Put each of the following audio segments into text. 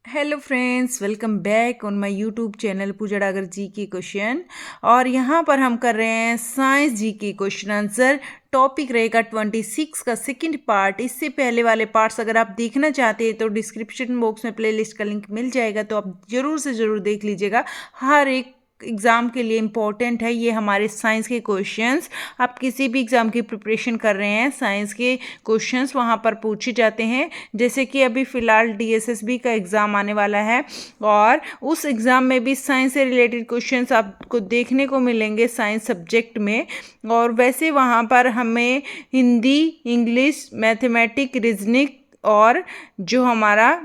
Hello friends, welcome back on my YouTube channel Pooja Dagar ji के question. और यहाँ पर हम कर रहे हैं साइंस जी के क्वेश्चन आंसर। टॉपिक रहेगा 26 का सेकंड पार्ट। इससे पहले वाले पार्ट्स अगर आप देखना चाहते हैं तो डिस्क्रिप्शन बॉक्स में प्लेलिस्ट का लिंक मिल जाएगा, तो आप ज़रूर से ज़रूर देख लीजिएगा। हर एक एग्ज़ाम के लिए इम्पॉर्टेंट है ये हमारे साइंस के क्वेश्चंस। आप किसी भी एग्ज़ाम की प्रिपरेशन कर रहे हैं, साइंस के क्वेश्चंस वहाँ पर पूछे जाते हैं। जैसे कि अभी फ़िलहाल डीएसएसबी का एग्ज़ाम आने वाला है और उस एग्ज़ाम में भी साइंस से रिलेटेड क्वेश्चंस आपको देखने को मिलेंगे साइंस सब्जेक्ट में। और वैसे वहाँ पर हमें हिंदी, इंग्लिश, मैथमेटिक, रीजनिंग और जो हमारा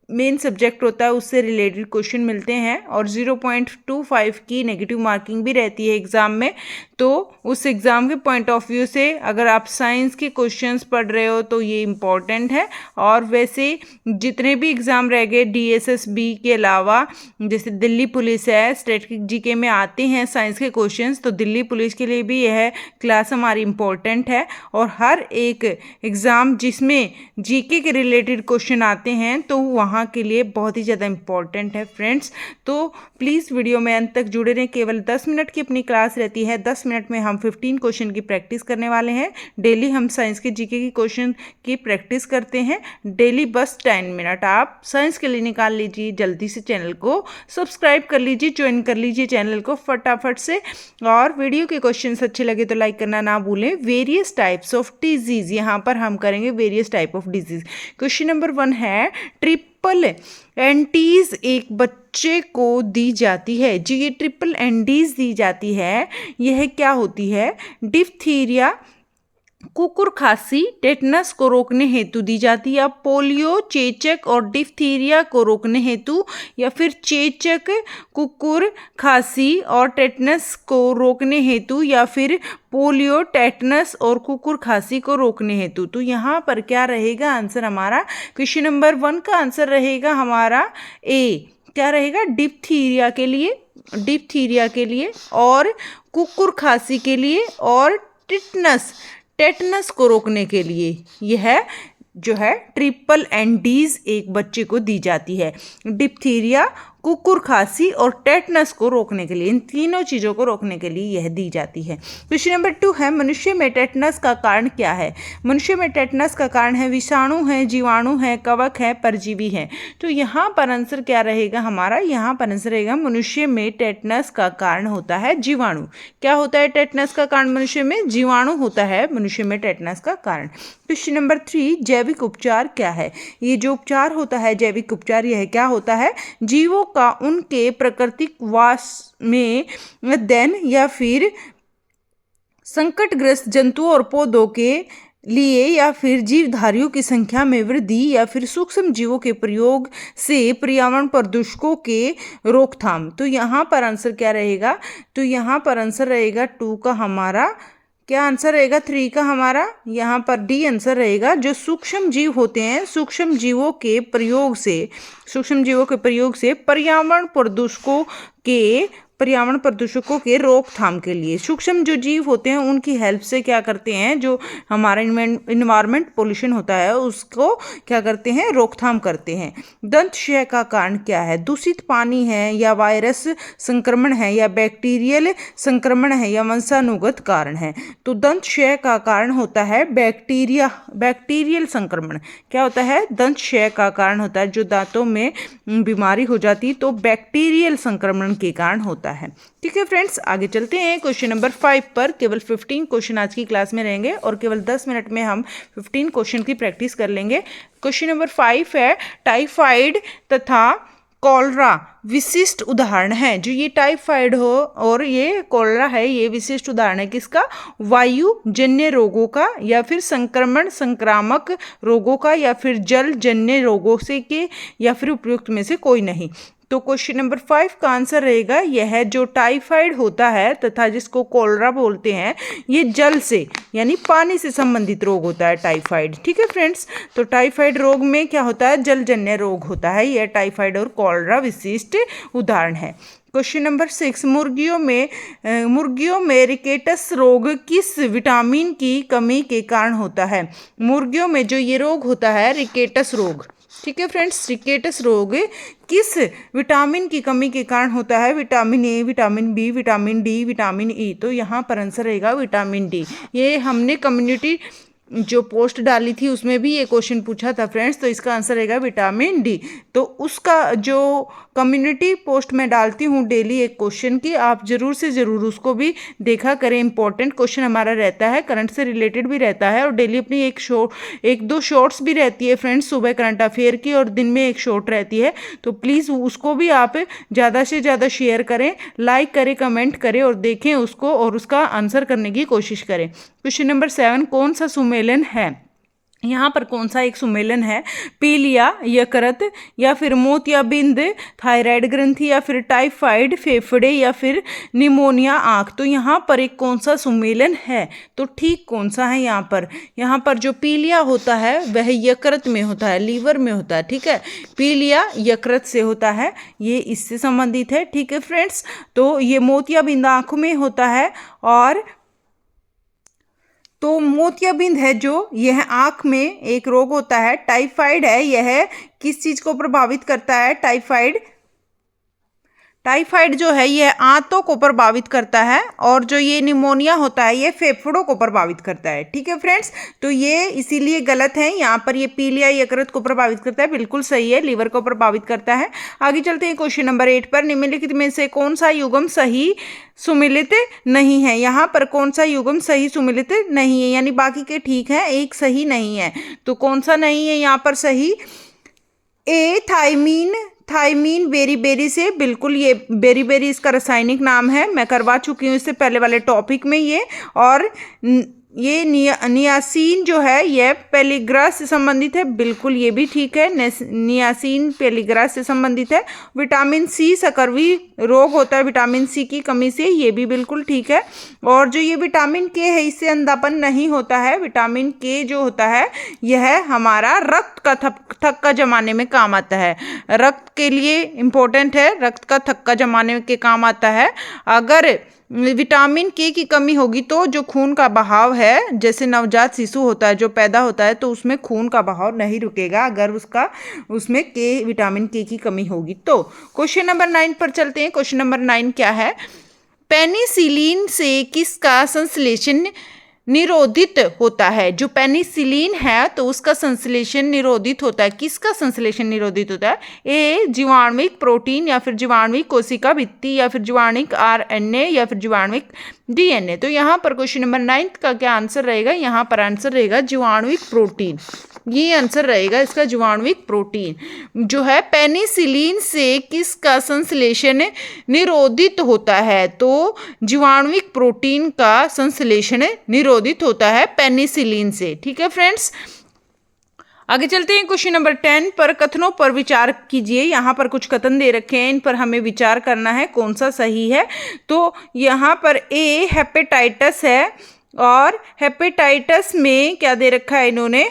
मेन सब्जेक्ट होता है उससे रिलेटेड क्वेश्चन मिलते हैं। और 0.25 की नेगेटिव मार्किंग भी रहती है एग्ज़ाम में। तो उस एग्ज़ाम के पॉइंट ऑफ व्यू से अगर आप साइंस के क्वेश्चंस पढ़ रहे हो तो ये इम्पॉर्टेंट है। और वैसे जितने भी एग्ज़ाम रह गए डीएसएसबी के अलावा, जैसे दिल्ली पुलिस है, स्टैटिक जीके में आते हैं साइंस के क्वेश्चंस, तो दिल्ली पुलिस के लिए भी यह क्लास हमारी इम्पॉर्टेंट है। और हर एक एग्ज़ाम जिसमें जीके के रिलेटेड क्वेश्चन आते हैं तो वहाँ के लिए बहुत ही ज़्यादा इम्पॉर्टेंट है फ्रेंड्स। तो प्लीज़ वीडियो में अंत तक जुड़े रहें। केवल 10 मिनट की अपनी क्लास रहती है। 10 मिनट में हम 15 क्वेश्चन की प्रैक्टिस करने वाले हैं। डेली हम साइंस के जीके की क्वेश्चन की प्रैक्टिस करते हैं। डेली बस 10 मिनट आप साइंस के लिए निकाल लीजिए। जल्दी से चैनल को सब्सक्राइब कर लीजिए, ज्वाइन कर लीजिए चैनल को फटाफट से। और वीडियो के क्वेश्चन अच्छे लगे तो लाइक करना ना भूलें। वेरियस टाइप्स ऑफ डिजीज़, यहाँ पर हम करेंगे various type of disease. Question number 1 है, ट्रिपल एंटीज एक बच्चे को दी जाती है। जी, ये ट्रिपल एंटीज दी जाती है, यह क्या होती है? डिप्थीरिया, कुकुर खांसी, टेटनस को रोकने हेतु दी जाती है, या पोलियो, चेचक और डिप्थीरिया को रोकने हेतु, या फिर चेचक, कुकुर खांसी और टेटनस को रोकने हेतु, या फिर पोलियो, टेटनस और कुकुर खांसी को रोकने हेतु। तो यहाँ पर क्या रहेगा आंसर हमारा? क्वेश्चन नंबर 1 का आंसर रहेगा हमारा ए। क्या रहेगा? डिप्थीरिया के लिए, डिप्थीरिया के लिए, और कुकुर खांसी के लिए, और टेटनस को रोकने के लिए यह जो है ट्रिपल एंटीज एक बच्चे को दी जाती है। डिप्थीरिया, कुकुर खांसी और टेटनस को रोकने के लिए, इन तीनों चीज़ों को रोकने के लिए यह दी जाती है। क्वेश्चन नंबर 2 है, मनुष्य में टेटनस का कारण क्या है? मनुष्य में टेटनस का कारण है विषाणु है, जीवाणु है, कवक है, परजीवी है। तो यहाँ पर आंसर क्या रहेगा हमारा? यहाँ पर आंसर रहेगा मनुष्य में टेटनस का कारण होता है जीवाणु। क्या होता है टेटनस का कारण? मनुष्य में जीवाणु होता है मनुष्य में टेटनस का कारण। क्वेश्चन नंबर 3, जैविक उपचार क्या है? ये जो उपचार होता है जैविक उपचार, यह क्या होता है? जीवों का उनके प्राकृतिक वास में अध्ययन, या फिर संकटग्रस्त जंतुओं और पौधों के लिए, या फिर जीवधारियों की संख्या में वृद्धि, या फिर सूक्ष्म जीवों के प्रयोग से पर्यावरण प्रदूषकों के रोकथाम। तो यहाँ पर आंसर क्या रहेगा? तो यहाँ पर आंसर रहेगा 2 का हमारा। क्या आंसर रहेगा? 3 का हमारा यहाँ पर डी आंसर रहेगा। जो सूक्ष्म जीव होते हैं, सूक्ष्म जीवों के प्रयोग से, सूक्ष्म जीवों के प्रयोग से पर्यावरण प्रदूषकों के रोकथाम के लिए, सूक्ष्म जो जीव होते हैं उनकी हेल्प से क्या करते हैं, जो हमारा इन्वायरमेंट पोल्यूशन होता है उसको क्या करते हैं? रोकथाम करते हैं। दंत क्षय का कारण क्या है? दूषित पानी है, या वायरस संक्रमण है, या बैक्टीरियल संक्रमण है, या वंशानुगत कारण है? तो दंत क्षय का कारण होता है बैक्टीरियल संक्रमण। क्या होता है? दंत क्षय का कारण होता है, जो दांतों में बीमारी हो जाती है तो बैक्टीरियल संक्रमण के कारण होता है। ठीक है फ्रेंड्स, आगे चलते हैं क्वेश्चन नंबर 5 पर। केवल 15 क्वेश्चन आज की क्लास में रहेंगे और केवल 10 मिनट में हम 15 क्वेश्चन की प्रैक्टिस कर लेंगे। क्वेश्चन नंबर 5 है, टाइफाइड तथा कॉलरा विशिष्ट उदाहरण है। जो ये टाइफाइड हो और ये कॉलरा है, ये विशिष्ट उदाहरण है किसका? वायु जन्य रोगों का, या फिर संक्रामक रोगों का, या फिर जल जन्य रोगों से के, या फिर उपयुक्त में से कोई नहीं। तो क्वेश्चन नंबर 5 का आंसर रहेगा यह, जो टाइफाइड होता है तथा जिसको कॉलरा बोलते हैं, ये जल से यानी पानी से संबंधित रोग होता है टाइफाइड। ठीक है फ्रेंड्स, तो टाइफाइड रोग में क्या होता है? जलजन्य रोग होता है। यह टाइफाइड और कॉलरा विशिष्ट उदाहरण है। क्वेश्चन नंबर 6, मुर्गियों में रिकेटस रोग किस विटामिन की कमी के कारण होता है? मुर्गियों में जो ये रोग होता है रिकेटस रोग, ठीक है फ्रेंड्स, रिकेटस रोग किस विटामिन की कमी के कारण होता है? Vitamin A, vitamin B, vitamin D, vitamin E. तो यहाँ पर आंसर रहेगा विटामिन डी। ये हमने कम्युनिटी जो पोस्ट डाली थी उसमें भी ये क्वेश्चन पूछा था फ्रेंड्स, तो इसका आंसर रहेगा विटामिन डी। तो उसका जो कम्युनिटी पोस्ट में डालती हूँ डेली एक क्वेश्चन की, आप ज़रूर से ज़रूर उसको भी देखा करें। इंपॉर्टेंट क्वेश्चन हमारा रहता है, करंट से रिलेटेड भी रहता है, और डेली अपनी एक दो शॉर्ट्स भी रहती है फ्रेंड्स, सुबह करंट अफेयर की और दिन में एक शॉर्ट रहती है। तो प्लीज़ उसको भी आप ज़्यादा से ज़्यादा शेयर करें, लाइक करें, कमेंट करें और देखें उसको और उसका आंसर करने की कोशिश करें। क्वेश्चन नंबर 7, कौन सा सुमेलन है? यहाँ पर कौन सा एक सुमेलन है? पीलिया, यकृत, या फिर मोतियाबिंद, थायराइड ग्रंथि, या फिर टाइफाइड फेफड़े, या फिर निमोनिया आँख। तो यहाँ पर एक कौन सा सुमेलन है? तो ठीक कौन सा है यहाँ पर? यहाँ पर जो पीलिया होता है वह यकृत में होता है, लीवर में होता है। ठीक है, पीलिया यकृत से होता है, ये इससे संबंधित है। ठीक है फ्रेंड्स, तो ये मोतियाबिंद आँखों में होता है। और तो मोतियाबिंद है जो, यह आँख में एक रोग होता है। टाइफाइड है, यह किस चीज़ को प्रभावित करता है? टाइफाइड जो है यह आंतों को प्रभावित करता है, और जो ये निमोनिया होता है ये फेफड़ों को प्रभावित करता है। ठीक है फ्रेंड्स, तो ये इसीलिए गलत है। यहाँ पर ये पीलिया यकृत को प्रभावित करता है, बिल्कुल सही है, लीवर को प्रभावित करता है। आगे चलते हैं क्वेश्चन नंबर 8 पर। निम्नलिखित में से कौन सा युग्म सही सुमेलित नहीं है? यहाँ पर कौन सा युग्म सही सुमेलित नहीं है, यानी बाकी के ठीक है, एक सही नहीं है। तो कौन सा नहीं है यहाँ पर सही? ए, थाइमीन बेरीबेरी से, बिल्कुल ये बेरीबेरी इसका रासायनिक नाम है, मैं करवा चुकी हूँ इससे पहले वाले टॉपिक में ये। और ये नियासिन जो है यह पेलिग्रास से संबंधित है, बिल्कुल ये भी ठीक है, नियासिन पेलिग्रास से संबंधित है। विटामिन सी सकरवी रोग होता है विटामिन सी की कमी से, ये भी बिल्कुल ठीक है। और जो ये विटामिन के है इससे अंधापन नहीं होता है। विटामिन के जो होता है यह हमारा रक्त का थक्का जमाने में काम आता है, रक्त के लिए इम्पोर्टेंट है, रक्त का थक्का जमाने के काम आता है। अगर विटामिन के की कमी होगी तो जो खून का बहाव है, जैसे नवजात शिशु होता है जो पैदा होता है, तो उसमें खून का बहाव नहीं रुकेगा अगर उसमें विटामिन के की कमी होगी। तो क्वेश्चन नंबर 9 पर चलते हैं। क्वेश्चन नंबर 9 क्या है? पेनिसिलिन से किसका संश्लेषण निरोधित होता है? जो पेनिसिलिन है तो उसका संश्लेषण निरोधित होता है। किसका संश्लेषण निरोधित होता है? ए, जीवाणुविक प्रोटीन, या फिर जीवाणुविक कोशिका भित्ति, या फिर जीवाणुविक आरएनए, या फिर जीवाणुविक डीएनए। तो यहाँ पर क्वेश्चन नंबर 9 का क्या आंसर रहेगा? यहाँ पर आंसर रहेगा जीवाणुविक प्रोटीन, ये आंसर रहेगा इसका, जीवाणुविक प्रोटीन। जो है पेनिसिलिन से किसका संश्लेषण निरोधित होता है? तो जीवाणुविक प्रोटीन का संश्लेषण निरोधित होता है पेनिसिलिन से। ठीक है फ्रेंड्स, आगे चलते हैं क्वेश्चन नंबर 10 पर। कथनों पर विचार कीजिए। यहाँ पर कुछ कथन दे रखे हैं, इन पर हमें विचार करना है कौन सा सही है। तो यहाँ पर ए हेपेटाइटिस है, और हेपेटाइटिस में क्या दे रखा है इन्होंने?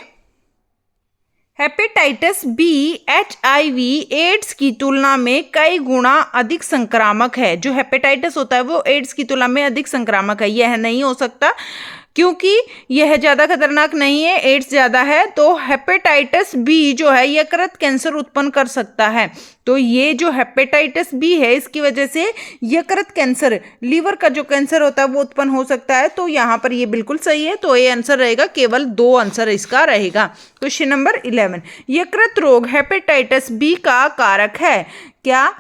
हेपेटाइटिस बी HIV एड्स की तुलना में कई गुना अधिक संक्रामक है। जो हेपेटाइटिस होता है वो एड्स की तुलना में अधिक संक्रामक है। यह नहीं हो सकता क्योंकि यह ज़्यादा खतरनाक नहीं है, एड्स ज़्यादा है। तो हेपेटाइटिस बी जो है यकृत कैंसर उत्पन्न कर सकता है। तो ये जो हेपेटाइटिस बी है इसकी वजह से यकृत कैंसर, लीवर का जो कैंसर होता है वो उत्पन्न हो सकता है। तो यहाँ पर ये बिल्कुल सही है, तो ये आंसर रहेगा, केवल 2 आंसर इसका रहेगा। क्वेश्चन नंबर 11, यकृत रोग हेपेटाइटिस बी का कारक है क्या?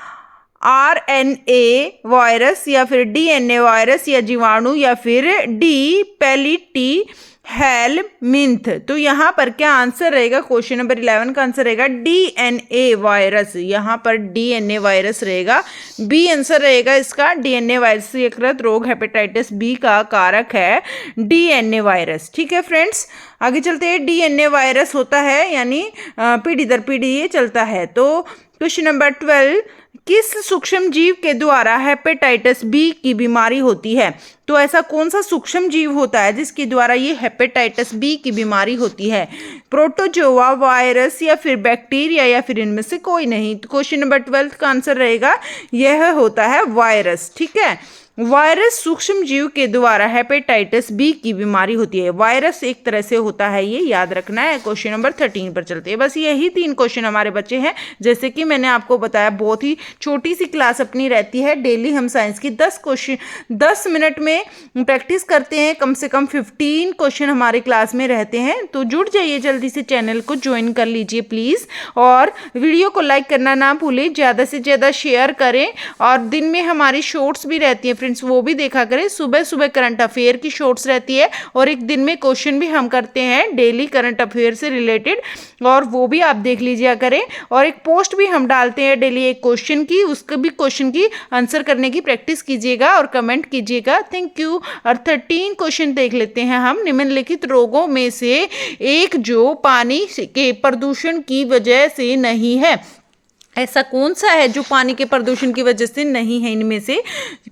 RNA वायरस, या फिर DNA वायरस, या जीवाणु, या फिर डी पैलिटी हेलमिंथ। तो यहाँ पर क्या आंसर रहेगा? क्वेश्चन नंबर 11 का आंसर रहेगा DNA वायरस। यहाँ पर DNA वायरस रहेगा, बी आंसर रहेगा इसका। DNA वायरस यकृत रोग हेपेटाइटिस बी का कारक है DNA वायरस। ठीक है फ्रेंड्स, आगे चलते हैं। DNA वायरस होता है यानी पीढ़ी दर पीढ़ी ये चलता है। तो क्वेश्चन नंबर 12, किस सूक्ष्म जीव के द्वारा हेपेटाइटिस बी की बीमारी होती है? तो ऐसा कौन सा सूक्ष्म जीव होता है जिसके द्वारा ये हेपेटाइटिस बी की बीमारी होती है? प्रोटोजोआ, वायरस, या फिर बैक्टीरिया, या फिर इनमें से कोई नहीं। तो क्वेश्चन नंबर 12 का आंसर रहेगा यह होता है वायरस। ठीक है, वायरस सूक्ष्म जीव के द्वारा हेपेटाइटिस बी की बीमारी होती है। वायरस एक तरह से होता है, ये याद रखना है। क्वेश्चन नंबर 13 पर चलते हैं। बस यही 3 क्वेश्चन हमारे बच्चे हैं। जैसे कि मैंने आपको बताया, बहुत ही छोटी सी क्लास अपनी रहती है। डेली हम साइंस की 10 क्वेश्चन 10 मिनट में प्रैक्टिस करते हैं। कम से कम 15 क्वेश्चन हमारे क्लास में रहते हैं। तो जुड़ जाइए, जल्दी से चैनल को ज्वाइन कर लीजिए प्लीज़, और वीडियो को लाइक करना ना भूलें, ज़्यादा से ज़्यादा शेयर करें। और दिन में हमारी शॉर्ट्स भी रहती है फ्रेंड्स, वो भी देखा करें। सुबह सुबह करंट अफेयर की शॉर्ट्स रहती है, और एक दिन में क्वेश्चन भी हम करते हैं डेली करंट अफेयर से रिलेटेड, और वो भी आप देख लीजिए करें। और एक पोस्ट भी हम डालते हैं डेली एक क्वेश्चन की, उसके भी क्वेश्चन की आंसर करने की प्रैक्टिस कीजिएगा और कमेंट कीजिएगा। Thank you. और 13 क्वेश्चन देख लेते हैं हम। निम्नलिखित रोगों में से एक जो पानी के प्रदूषण की वजह से नहीं है, ऐसा कौन सा है जो पानी के प्रदूषण की वजह से नहीं है? इनमें से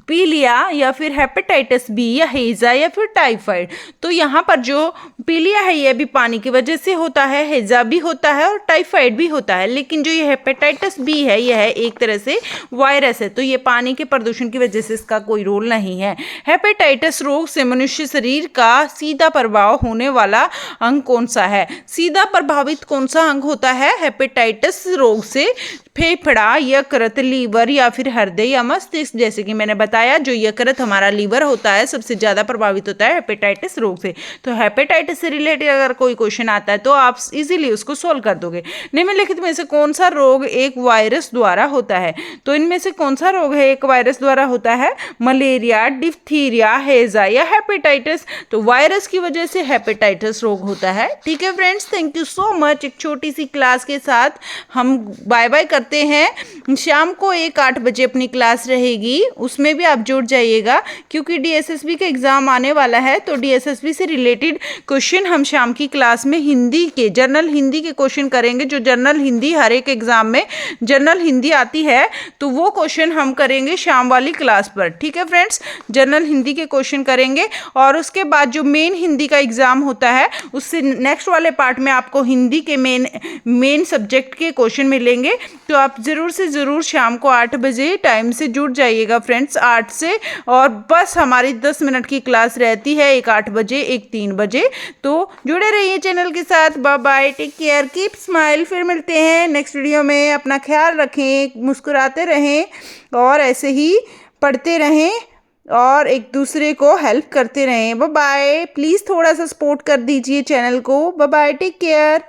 पीलिया, या फिर हेपेटाइटिस बी, या हेजा, या फिर टाइफाइड। तो यहाँ पर जो पीलिया है यह भी पानी की वजह से होता है, हेजा भी होता है और टाइफाइड भी होता है। लेकिन जो ये हेपेटाइटिस बी है यह एक तरह से वायरस है, तो ये पानी के प्रदूषण की वजह से इसका कोई रोल नहीं है। हेपेटाइटिस रोग से मनुष्य शरीर का सीधा प्रभाव होने वाला अंग कौन सा है? सीधा प्रभावित कौन सा अंग होता है हेपेटाइटिस रोग से? फेफड़ा, यकृत, लीवर, या फिर हृदय या मस्तिष्क। जैसे कि मैंने बताया, जो यकृत हमारा लीवर होता है सबसे ज़्यादा प्रभावित होता है हेपेटाइटिस रोग से। तो हेपेटाइटिस से रिलेटेड अगर कोई क्वेश्चन आता है तो आप इजीली उसको सोल्व कर दोगे। निम्नलिखित में से कौन सा रोग एक वायरस द्वारा होता है? तो इनमें से कौन सा रोग है एक वायरस द्वारा होता है? मलेरिया, डिप्थीरिया, हेजा, या हेपेटाइटिस। तो वायरस की वजह से हेपेटाइटिस रोग होता है। ठीक है friends, thank you so much. एक छोटी सी क्लास के साथ हम बाय बाय करते हैं। शाम को 8 बजे अपनी क्लास रहेगी, उसमें भी आप जुड़ जाइएगा, क्योंकि डीएसएसबी का एग्जाम आने वाला है। तो डीएसएसबी से रिलेटेड क्वेश्चन हम शाम की क्लास में हिंदी के, जनरल हिंदी के क्वेश्चन करेंगे। जो जनरल हिंदी हर एक एग्जाम में जनरल हिंदी आती है, तो वो क्वेश्चन हम करेंगे शाम वाली क्लास पर। ठीक है फ्रेंड्स, जनरल हिंदी के क्वेश्चन करेंगे, और उसके बाद जो मेन हिंदी का एग्जाम होता है उससे नेक्स्ट वाले पार्ट में आपको हिंदी के मेन सब्जेक्ट के क्वेश्चन मिलेंगे। तो आप ज़रूर से ज़रूर शाम को 8 बजे टाइम से जुड़ जाइएगा फ्रेंड्स, 8 से। और बस हमारी 10 मिनट की क्लास रहती है, एक 8 बजे, एक 3 बजे। तो जुड़े रहिए चैनल के साथ। Bye bye, take care, keep smile. फिर मिलते हैं नेक्स्ट वीडियो में। अपना ख्याल रखें, मुस्कुराते रहें, और ऐसे ही पढ़ते रहें, और एक दूसरे को हेल्प करते रहें। Bye bye. प्लीज़ थोड़ा सा सपोर्ट कर दीजिए चैनल को। Bye bye, take care.